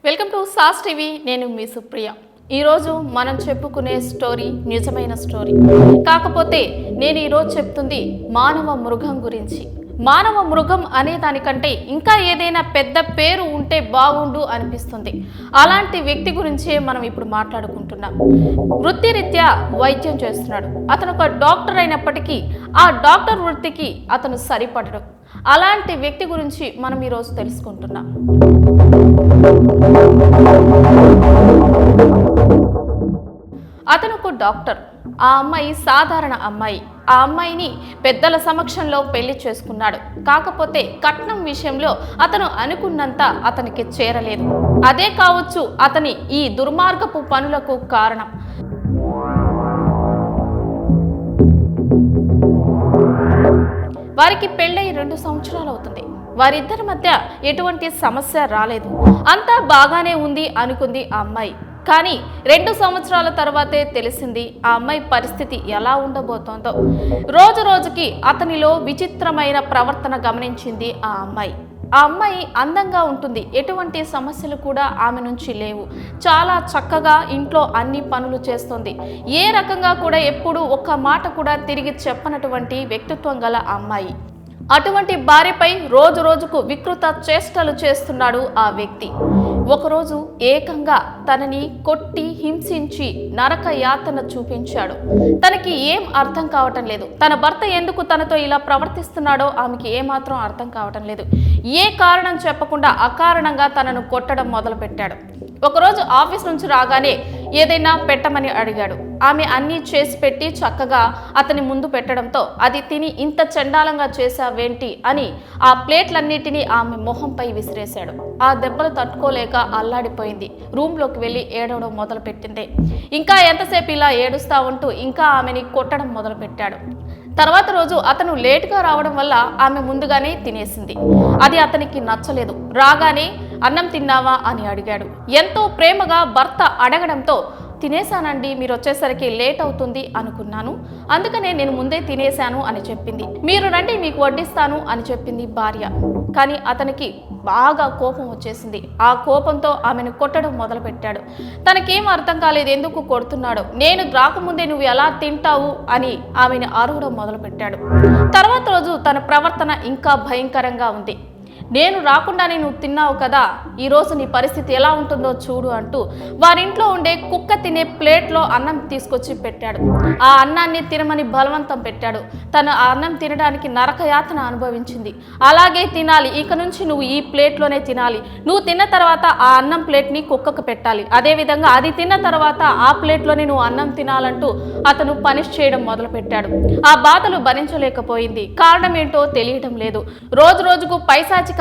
Welcome to sauce TV. నేను మీ సుప్రియ. ఈరోజు మనం చెప్పుకునే స్టోరీ నిజమైన స్టోరీ. కాకపోతే నేను ఈరోజు చెప్తుంది మానవ మృగం గురించి. మానవ మృగం అనే దానికంటే ఇంకా ఏదైనా పెద్ద పేరు ఉంటే బాగుండు అనిపిస్తుంది. అలాంటి వ్యక్తి గురించే మనం ఇప్పుడు మాట్లాడుకుంటున్నాం. వృత్తిరీత్యా వైద్యం చేస్తున్నాడు. అతను ఒక డాక్టర్ అయినప్పటికీ ఆ డాక్టర్ వృత్తికి అతను సరిపడడు. అలాంటి వ్యక్తి గురించి మనం ఈరోజు తెలుసుకుంటున్నాం. అతను ఒక డాక్టర్. ఆ అమ్మాయి సాధారణ అమ్మాయి. ఆ అమ్మాయిని పెద్దల సమక్షంలో పెళ్లి చేసుకున్నాడు. కాకపోతే కట్నం విషయంలో అతను అనుకున్నంత అతనికి చేరలేదు. అదే కావచ్చు అతని ఈ దుర్మార్గపు పనులకు కారణం. వారికి పెళ్ళై 2 సంవత్సరాలు అవుతుంది. వారిద్దరి మధ్య ఎటువంటి సమస్య రాలేదు. అంతా బాగానే ఉంది అనుకుంది ఆ అమ్మాయి. కానీ 2 సంవత్సరాల తర్వాతే తెలిసింది ఆ అమ్మాయి పరిస్థితి ఎలా ఉండబోతోందో. రోజు రోజుకి అతనిలో విచిత్రమైన ప్రవర్తన గమనించింది ఆ అమ్మాయి. ఆ అమ్మాయి అందంగా ఉంటుంది. ఎటువంటి సమస్యలు కూడా ఆమె నుంచి లేవు. చాలా చక్కగా ఇంట్లో అన్ని పనులు చేస్తుంది. ఏ రకంగా కూడా ఎప్పుడు ఒక్క మాట కూడా తిరిగి చెప్పనటువంటి వ్యక్తిత్వం గల అమ్మాయి. అటువంటి భార్యపై రోజు రోజుకు వికృత చేష్టలు చేస్తున్నాడు ఆ వ్యక్తి. ఒకరోజు ఏకంగా తనని కొట్టి హింసించి నరక యాతన చూపించాడు. తనకి ఏం అర్థం కావటం లేదు. తన భర్త ఎందుకు తనతో ఇలా ప్రవర్తిస్తున్నాడో ఆమెకి ఏమాత్రం అర్థం కావటం లేదు. ఏ కారణం చెప్పకుండా అకారణంగా తనను కొట్టడం మొదలుపెట్టాడు. ఒకరోజు ఆఫీస్ నుంచి రాగానే ఏదైనా పెట్టమని అడిగాడు. ఆమె అన్నీ చేసి పెట్టి చక్కగా అతని ముందు పెట్టడంతో అది తిని ఇంత చండాలంగా చేశావేంటి అని ఆ ప్లేట్లన్నిటినీ ఆమె మొహంపై విసిరేశాడు. ఆ దెబ్బలు తట్టుకోలేక అల్లాడిపోయింది. రూమ్లోకి వెళ్ళి ఏడవడం మొదలుపెట్టింది. ఇంకా ఎంతసేపు ఇలా ఏడుస్తా ఉంటూ ఇంకా ఆమెని కొట్టడం మొదలుపెట్టాడు. తర్వాత రోజు అతను లేటుగా రావడం వల్ల ఆమె ముందుగానే తినేసింది. అది అతనికి నచ్చలేదు. రాగానే అన్నం తిన్నావా అని అడిగాడు. ఎంతో ప్రేమగా భర్త అడగడంతో తినేశానండి, మీరు వచ్చేసరికి లేట్ అవుతుంది అనుకున్నాను, అందుకనే నేను ముందే తినేశాను అని చెప్పింది. మీరు రండి మీకు వడ్డిస్తాను అని చెప్పింది భార్య. కానీ అతనికి బాగా కోపం వచ్చేసింది. ఆ కోపంతో ఆమెను కొట్టడం మొదలుపెట్టాడు. తనకేం అర్థం కాలేదు, ఎందుకు కొడుతున్నాడో. నేను రాకముందే నువ్వు ఎలా తింటావు అని ఆమెను అరవడం మొదలుపెట్టాడు. తర్వాత రోజు తన ప్రవర్తన ఇంకా భయంకరంగా ఉంది. నేను రాకుండానే నువ్వు తిన్నావు కదా, ఈరోజు నీ పరిస్థితి ఎలా ఉంటుందో చూడు అంటూ వారింట్లో ఉండే కుక్క తినే ప్లేట్లో అన్నం తీసుకొచ్చి పెట్టాడు. ఆ అన్నాన్ని తినమని బలవంతం పెట్టాడు. తను ఆ అన్నం తినడానికి నరకయాతన అనుభవించింది. అలాగే తినాలి, ఇక నుంచి నువ్వు ఈ ప్లేట్లోనే తినాలి, నువ్వు తిన్న తర్వాత ఆ అన్నం ప్లేట్ని కుక్కకు పెట్టాలి, అదేవిధంగా అది తిన్న తర్వాత ఆ ప్లేట్లోనే నువ్వు అన్నం తినాలంటూ అతను పనిష్ చేయడం మొదలుపెట్టాడు. ఆ బాధలు భరించలేకపోయింది. కారణం ఏంటో తెలియటం లేదు. రోజు రోజుకు పైశాచికంగా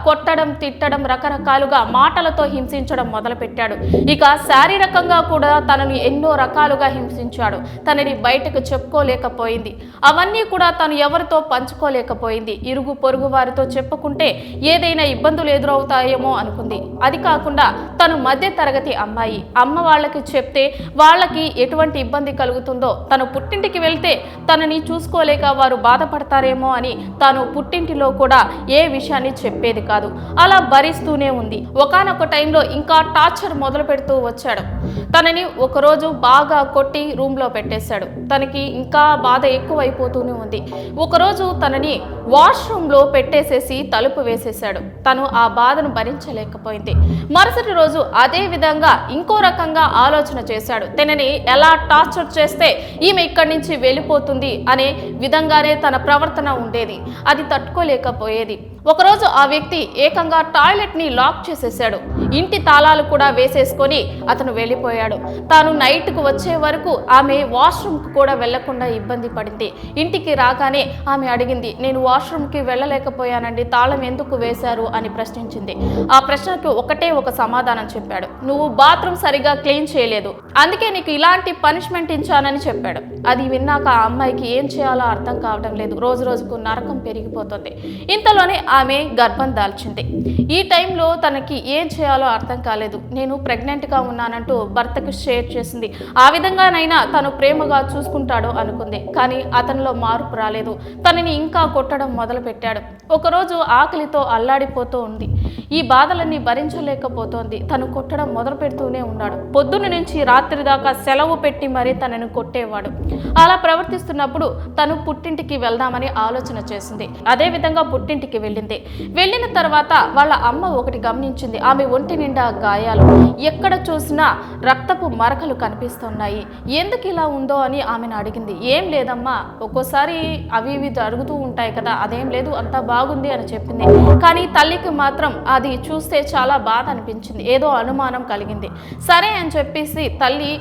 కొట్టడం, తిట్టడం, రకరకాలుగా మాటలతో హింసించడం మొదలుపెట్టాడు. ఇక శారీరకంగా కూడా తనని ఎన్నో రకాలుగా హింసించాడు. తనని బయటకు చెప్పుకోలేకపోయింది. అవన్నీ కూడా తను ఎవరితో పంచుకోలేకపోయింది. ఇరుగు పొరుగు వారితో చెప్పుకుంటే ఏదైనా ఇబ్బందులు ఎదురవుతాయేమో అనుకుంది. అది కాకుండా తను మధ్య తరగతి అమ్మాయి. అమ్మ వాళ్ళకి చెప్తే వాళ్ళకి ఎటువంటి ఇబ్బంది కలుగుతుందో, తను పుట్టింటికి వెళ్తే తనని చూసుకోలేక వారు బాధపడతారేమో అని తాను పుట్టింటిలో కూడా ఏ విషయాన్ని చెప్పేది కాదు. అలా భరిస్తూనే ఉంది. ఒకానొక టైంలో ఇంకా టార్చర్ మొదలు పెడుతూ వచ్చాడు. తనని ఒకరోజు బాగా కొట్టి రూమ్లో పెట్టేశాడు. తనకి ఇంకా బాధ ఎక్కువైపోతూనే ఉంది. ఒకరోజు తనని వాష్రూమ్లో పెట్టేసేసి తలుపు వేసేశాడు. తను ఆ బాధను భరించలేకపోయింది. మరుసటి రోజు అదే విధంగా ఇంకో రకంగా ఆలోచన చేశాడు. తనని ఎలా టార్చర్ చేస్తే ఈమె ఇక్కడి నుంచి వెళ్ళిపోతుంది అనే విధంగానే తన ప్రవర్తన ఉండేది. అది తట్టుకోలేకపోయేది. ఒకరోజు ఆ వ్యక్తి ఏకంగా టాయిలెట్ని లాక్ చేసేసాడు. ఇంటి తాళాలు కూడా వేసేసుకొని అతను వెళ్ళిపోయాడు. తాను నైట్కు వచ్చే వరకు ఆమె వాష్రూమ్కి కూడా వెళ్లకుండా ఇబ్బంది పడింది. ఇంటికి రాగానే ఆమె అడిగింది, నేను వాష్రూమ్కి వెళ్ళలేకపోయానండి, తాళం ఎందుకు వేశారు అని ప్రశ్నించింది. ఆ ప్రశ్నకు ఒకటే ఒక సమాధానం చెప్పాడు, నువ్వు బాత్రూమ్ సరిగా క్లీన్ చేయలేదు, అందుకే నీకు ఇలాంటి పనిష్మెంట్ ఇచ్చానని చెప్పాడు. అది విన్నాక ఆ అమ్మాయికి ఏం చేయాలో అర్థం కావడం లేదు. రోజు రోజుకు నరకం పెరిగిపోతుంది. ఇంతలోనే ఆమె గర్భం దాల్చింది. ఈ టైంలో తనకి ఏం చేయాలో అర్థం కాలేదు. నేను ప్రెగ్నెంట్గా ఉన్నానంటూ భర్తకు షేర్ చేసింది. ఆ విధంగానైనా తను ప్రేమగా చూసుకుంటాడో అనుకుంది. కానీ అతనిలో మార్పు రాలేదు. తనని ఇంకా కొట్టడం మొదలుపెట్టాడు. ఒకరోజు ఆకలితో అల్లాడిపోతూ ఉంది. ఈ బాధలన్నీ భరించలేకపోతోంది. తను కొట్టడం మొదలు పెడుతూనే ఉన్నాడు. పొద్దున్న నుంచి రాత్రి దాకా సెలవు పెట్టి మరీ తనను కొట్టేవాడు. అలా ప్రవర్తిస్తున్నప్పుడు తను పుట్టింటికి వెళ్దామని ఆలోచన చేసింది. అదే విధంగా పుట్టింటికి వెళ్ళిన తర్వాత వాళ్ళ అమ్మ ఒకటి గమనించింది. ఆమె ఒంటి నిండా గాయాలు, ఎక్కడ చూసినా రక్తపు మరకలు కనిపిస్తున్నాయి. ఎందుకు ఇలా ఉందో అని ఆమెను అడిగింది. ఏం లేదమ్మా, ఒక్కోసారి అవి ఇవి జరుగుతూ ఉంటాయి కదా, అదేం లేదు, అంతా బాగుంది అని చెప్పింది. కానీ తల్లికి మాత్రం అది చూస్తే చాలా బాధ అనిపించింది. ఏదో అనుమానం కలిగింది. సరే అని చెప్పేసి తల్లి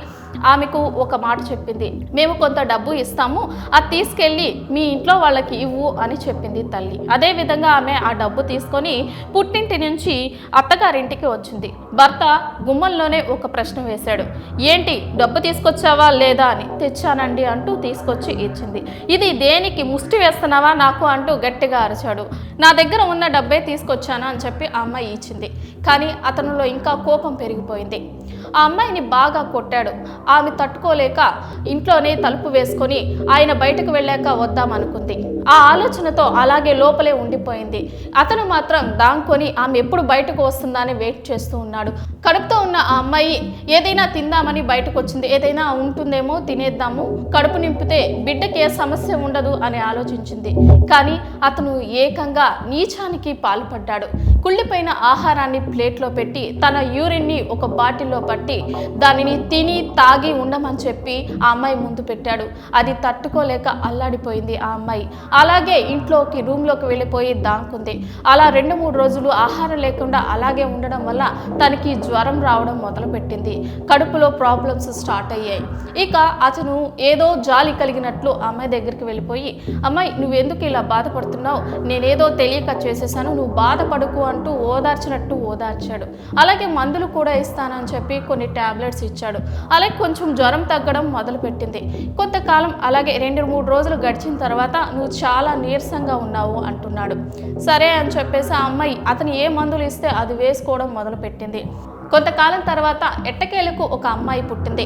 ఆమెకు ఒక మాట చెప్పింది. మేము కొంత డబ్బు ఇస్తాము, అది తీసుకెళ్ళి మీ ఇంట్లో వాళ్ళకి ఇవ్వు అని చెప్పింది తల్లి. అదే విధంగా ఆమె ఆ డబ్బు తీసుకొని పుట్టింటి నుంచి అత్తగారింటికి వచ్చింది. భర్త గుమ్మంలోనే ఒక ప్రశ్న వేశాడు. ఏంటి, డబ్బు తీసుకొచ్చావా లేదా అని. తెచ్చానండి అంటూ తీసుకొచ్చి ఇచ్చింది. ఇది దేనికి, ముష్టి వేస్తున్నావా నాకు అంటూ గట్టిగా అరిచాడు. నా దగ్గర ఉన్న డబ్బే తీసుకొచ్చాను అని చెప్పి ఆ అమ్మాయి ఇచ్చింది. కానీ అతనిలో ఇంకా కోపం పెరిగిపోయింది. ఆ అమ్మాయిని బాగా కొట్టాడు. ఆమె తట్టుకోలేక ఇంట్లోనే తలుపు వేసుకొని ఆయన బయటకు వెళ్ళాక వద్దామనుకుంది. ఆ ఆలోచనతో అలాగే లోపలే ఉండిపోయింది. అతను మాత్రం దాంకొని ఆమె ఎప్పుడు బయటకు వస్తుందా అని వెయిట్ చేస్తూ ఉన్నాడు. కడుపుతో ఉన్న ఆ అమ్మాయి ఏదైనా తిందామని బయటకు వచ్చింది. ఏదైనా ఉంటుందేమో తినేద్దాము, కడుపు నింపితే బిడ్డకి ఏ సమస్య ఉండదు అని ఆలోచించింది. కానీ అతను ఏకంగా నీచానికి పాల్పడ్డాడు. కుళ్ళిపోయిన ఆహారాన్ని ప్లేట్లో పెట్టి తన యూరిన్ని ఒక బాటిల్లో పట్టి దానిని తిని తాగి ఉండమని చెప్పి ఆ అమ్మాయి ముందు పెట్టాడు. అది తట్టుకోలేక అల్లాడిపోయింది ఆ అమ్మాయి. అలాగే ఇంట్లోకి రూమ్లోకి వెళ్ళిపోయి దాంకుంది. అలా 2-3 రోజులు ఆహారం లేకుండా అలాగే ఉండడం వల్ల తనకి జ్వరం రావడం మొదలుపెట్టింది. కడుపులో ప్రాబ్లమ్స్ స్టార్ట్ అయ్యాయి. ఇక అతను ఏదో జాలి కలిగినట్లు అమ్మాయి దగ్గరికి వెళ్ళిపోయి, అమ్మాయి నువ్వెందుకు ఇలా బాధపడుతున్నావు, నేనేదో తెలియక చేసేసాను, నువ్వు బాధపడుకు అంటూ ఓదార్చాడు. అలాగే మందులు కూడా ఇస్తానని చెప్పి కొన్ని టాబ్లెట్స్ ఇచ్చాడు. అలాగే కొంచెం జ్వరం తగ్గడం మొదలుపెట్టింది. కొంతకాలం అలాగే 2-3 రోజులు గడిచిన తర్వాత నువ్వు చాలా నీరసంగా ఉన్నావు అంటున్నాడు. సరే అని చెప్పేసి ఆ అమ్మాయి అతను ఏ మందులు ఇస్తే అది వేసుకోవడం మొదలుపెట్టింది. కొంతకాలం తర్వాత ఎట్టకేలకు ఒక అమ్మాయి పుట్టింది.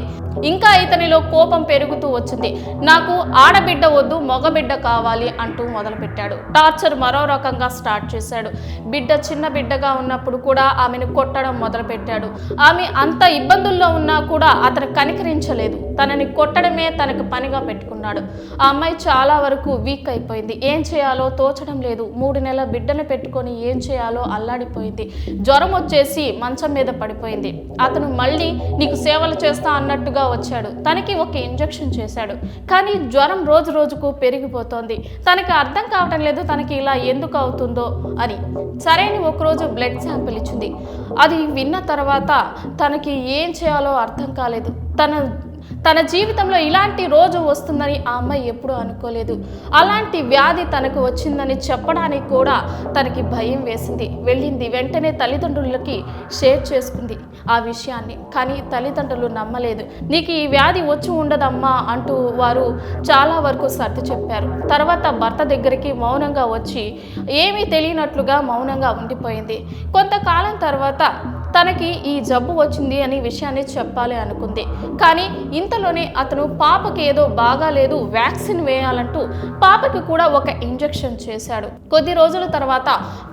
ఇంకా ఇతనిలో కోపం పెరుగుతూ వచ్చింది. నాకు ఆడబిడ్డ వద్దు, మగబిడ్డ కావాలి అంటూ మొదలుపెట్టాడు. టార్చర్ మరో రకంగా స్టార్ట్ చేశాడు. బిడ్డ చిన్న బిడ్డగా ఉన్నప్పుడు కూడా ఆమెను కొట్టడం మొదలుపెట్టాడు. ఆమె అంత ఇబ్బందుల్లో ఉన్నా కూడా అతను కనికరించలేదు. తనని కొట్టడమే తనకు పనిగా పెట్టుకున్నాడు. ఆ అమ్మాయి చాలా వరకు వీక్ అయిపోయింది. ఏం చేయాలో తోచడం లేదు. 3 నెలల బిడ్డను పెట్టుకొని ఏం చేయాలో అల్లాడిపోయింది. జ్వరం వచ్చేసి మంచం మీద పడిపోయింది. అతను మళ్ళీ నీకు సేవలు చేస్తా అన్నట్టుగా వచ్చాడు. తనకి ఒక ఇంజెక్షన్ చేశాడు. కానీ జ్వరం రోజు రోజుకు పెరిగిపోతోంది. తనకి అర్థం కావటం లేదు తనకి ఇలా ఎందుకు అవుతుందో అని. సరే అని ఒకరోజు బ్లడ్ శాంపిల్ ఇచ్చింది. అది విన్న తర్వాత తనకి ఏం చేయాలో అర్థం కాలేదు. తన జీవితంలో ఇలాంటి రోజు వస్తుందని ఆ అమ్మాయి ఎప్పుడూ అనుకోలేదు. అలాంటి వ్యాధి తనకు వచ్చిందని చెప్పడానికి కూడా తనకి భయం వేసింది. వెళ్ళింది వెంటనే తల్లిదండ్రులకి షేర్ చేసుకుంది ఆ విషయాన్ని. కానీ తల్లిదండ్రులు నమ్మలేదు. నీకు ఈ వ్యాధి వచ్చి ఉండదమ్మా అంటూ వారు చాలా వరకు సర్ది చెప్పారు. తర్వాత భర్త దగ్గరికి మౌనంగా వచ్చి ఏమీ తెలియనట్లుగా మౌనంగా ఉండిపోయింది. కొంతకాలం తర్వాత తనకి ఈ జబ్బు వచ్చింది అనే విషయాన్ని చెప్పాలి అనుకుంది. కానీ ఇంతలోనే అతను పాపకి ఏదో బాగాలేదు, వ్యాక్సిన్ వేయాలంటూ పాపకి కూడా ఒక ఇంజెక్షన్ చేశాడు. కొద్ది రోజుల తర్వాత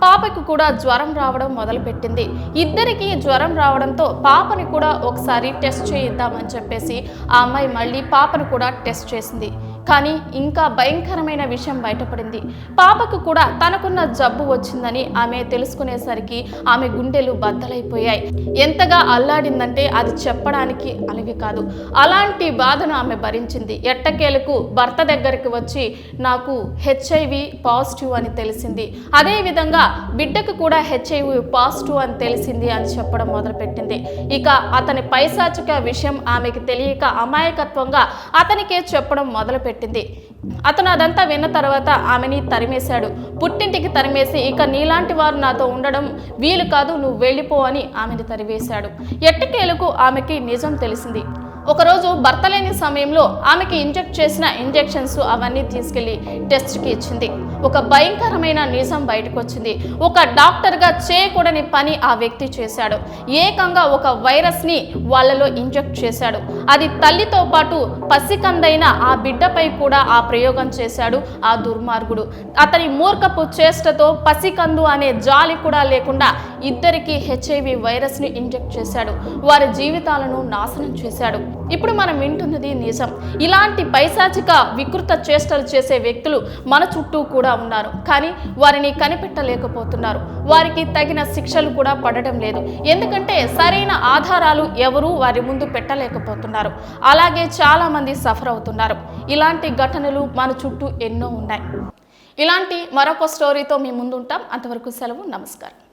పాపకి కూడా జ్వరం రావడం మొదలుపెట్టింది. ఇద్దరికి జ్వరం రావడంతో పాపని కూడా ఒకసారి టెస్ట్ చేయిద్దామని చెప్పేసి ఆ అమ్మాయి మళ్ళీ పాపను కూడా టెస్ట్ చేసింది. కానీ ఇంకా భయంకరమైన విషయం బయటపడింది. పాపకు కూడా తనకున్న జబ్బు వచ్చిందని ఆమె తెలుసుకునేసరికి ఆమె గుండెలు బద్దలైపోయాయి. ఎంతగా అల్లాడిందంటే అది చెప్పడానికి అలవి కాదు. అలాంటి బాధను ఆమె భరించింది. ఎట్టకేలకు భర్త దగ్గరికి వచ్చి నాకు HIV పాజిటివ్ అని తెలిసింది, అదేవిధంగా బిడ్డకు కూడా HIV పాజిటివ్ అని తెలిసింది అని చెప్పడం మొదలుపెట్టింది. ఇక అతని పైశాచిక విషయం ఆమెకి తెలియక అమాయకత్వంగా అతనికే చెప్పడం మొదలుపెట్టింది. అతను అదంతా విన్న తర్వాత ఆమెని తరిమేశాడు. పుట్టింటికి తరిమేసి ఇక నీలాంటి వారు నాతో ఉండడం వీలు కాదు, నువ్వు వెళ్ళిపో అని ఆమెని తరివేశాడు. ఎట్టకేలకు ఆమెకి నిజం తెలిసింది. ఒకరోజు భర్త లేని సమయంలో ఆమెకి ఇంజెక్ట్ చేసిన ఇంజెక్షన్స్ అవన్నీ తీసుకెళ్లి టెస్ట్కి ఇచ్చింది. ఒక భయంకరమైన నిజం బయటకు వచ్చింది. ఒక డాక్టర్గా చేయకూడని పని ఆ వ్యక్తి చేశాడు. ఏకంగా ఒక వైరస్ని వాళ్ళలో ఇంజెక్ట్ చేశాడు. అది తల్లితో పాటు పసికందైన ఆ బిడ్డపై కూడా ఆ ప్రయోగం చేశాడు ఆ దుర్మార్గుడు. అతని మూర్ఖపు చేష్టతో పసికందు అనే జాలి కూడా లేకుండా ఇద్దరికి హెచ్ఐవి వైరస్ ని ఇంజెక్ట్ చేశాడు. వారి జీవితాలను నాశనం చేశాడు. ఇప్పుడు మనం వింటున్నది నిజం. ఇలాంటి పైశాచిక వికృత చేష్టలు చేసే వ్యక్తులు మన చుట్టూ కూడా ఉన్నారు. కానీ వారిని కనిపెట్టలేకపోతున్నారు. వారికి తగిన శిక్షలు కూడా పడడం లేదు. ఎందుకంటే సరైన ఆధారాలు ఎవరూ వారి ముందు పెట్టలేకపోతున్నారు. అలాగే చాలా మంది సఫర్ అవుతున్నారు. ఇలాంటి ఘటనలు మన చుట్టూ ఎన్నో ఉన్నాయి. ఇలాంటి మరొక స్టోరీతో మీ ముందుంటాం. అంతవరకు సెలవు. నమస్కారం.